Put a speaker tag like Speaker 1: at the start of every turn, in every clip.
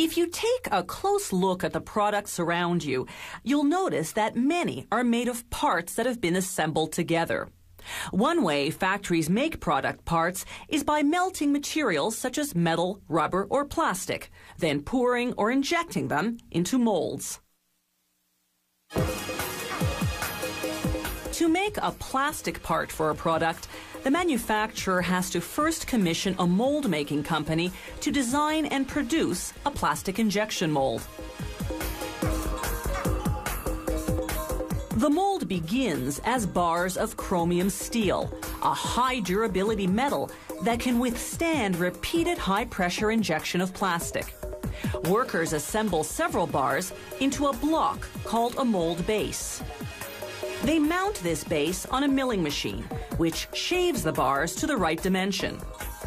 Speaker 1: If you take a close look at the products around you, you'll notice that many are made of parts that have been assembled together. One way factories make product parts is by melting materials such as metal, rubber, or plastic, then pouring or injecting them into molds. To make a plastic part for a product, the manufacturer has to first commission a mold-making company to design and produce a plastic injection mold. The mold begins as bars of chromium steel, a high-durability metal that can withstand repeated high-pressure injection of plastic. Workers assemble several bars into a block called a mold base. They mount this base on a milling machine, which shaves the bars to the right dimension.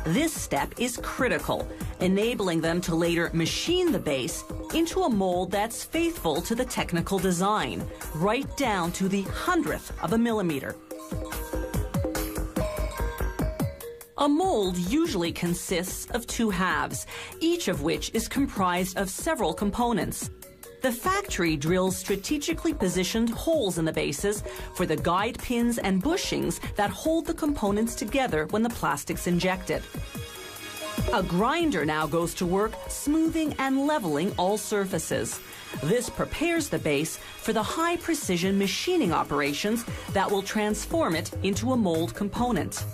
Speaker 1: This step is critical, enabling them to later machine the base into a mold that's faithful to the technical design, right down to the 100th of a millimeter. A mold usually consists of two halves, each of which is comprised of several components. The factory drills strategically positioned holes in the bases for the guide pins and bushings that hold the components together when the plastic's injected. A grinder now goes to work smoothing and leveling all surfaces. This prepares the base for the high-precision machining operations that will transform it into a mold component.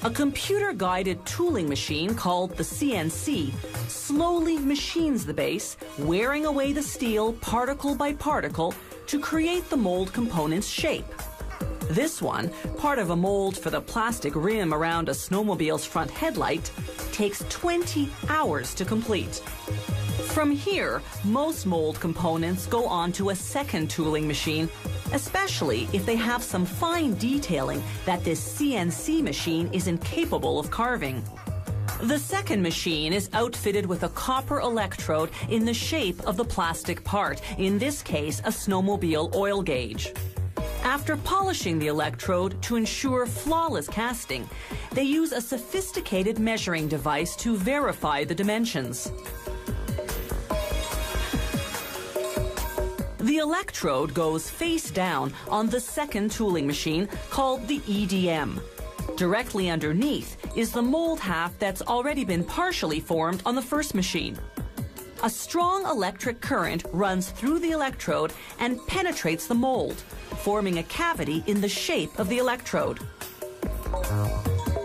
Speaker 1: A computer-guided tooling machine called the CNC slowly machines the base, wearing away the steel particle by particle to create the mold component's shape. This one, part of a mold for the plastic rim around a snowmobile's front headlight, takes 20 hours to complete. From here, most mold components go on to a second tooling machine, especially if they have some fine detailing that this CNC machine is incapable of carving. The second machine is outfitted with a copper electrode in the shape of the plastic part, in this case a snowmobile oil gauge. After polishing the electrode to ensure flawless casting, they use a sophisticated measuring device to verify the dimensions. The electrode goes face down on the second tooling machine called the EDM. Directly underneath is the mold half that's already been partially formed on the first machine. A strong electric current runs through the electrode and penetrates the mold, forming a cavity in the shape of the electrode.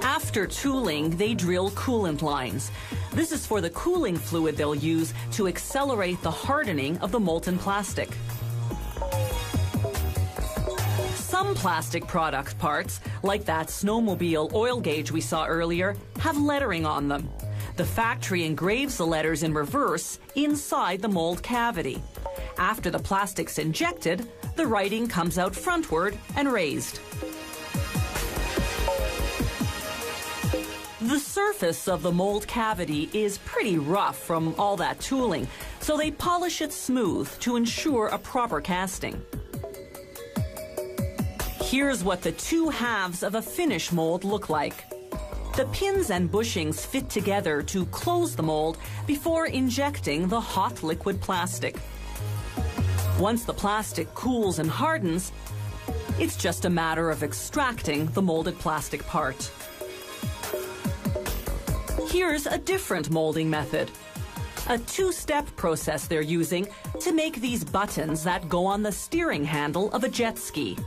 Speaker 1: After tooling, they drill coolant lines. This is for the cooling fluid they'll use to accelerate the hardening of the molten plastic. Some plastic product parts, like that snowmobile oil gauge we saw earlier, have lettering on them. The factory engraves the letters in reverse inside the mold cavity. After the plastic's injected, the writing comes out frontward and raised. The surface of the mold cavity is pretty rough from all that tooling, so they polish it smooth to ensure a proper casting. Here's what the two halves of a finish mold look like. The pins and bushings fit together to close the mold before injecting the hot liquid plastic. Once the plastic cools and hardens, it's just a matter of extracting the molded plastic part. Here's a different molding method. A two-step process they're using to make these buttons that go on the steering handle of a jet ski.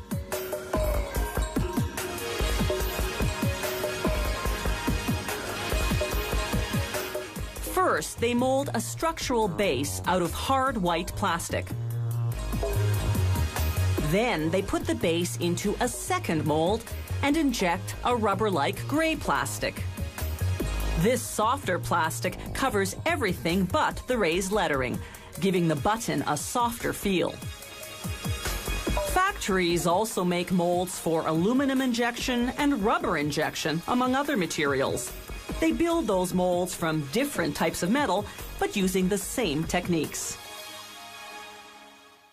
Speaker 1: First, they mold a structural base out of hard white plastic. Then they put the base into a second mold and inject a rubber-like gray plastic. This softer plastic covers everything but the raised lettering, giving the button a softer feel. Factories also make molds for aluminum injection and rubber injection, among other materials. They build those molds from different types of metal, but using the same techniques.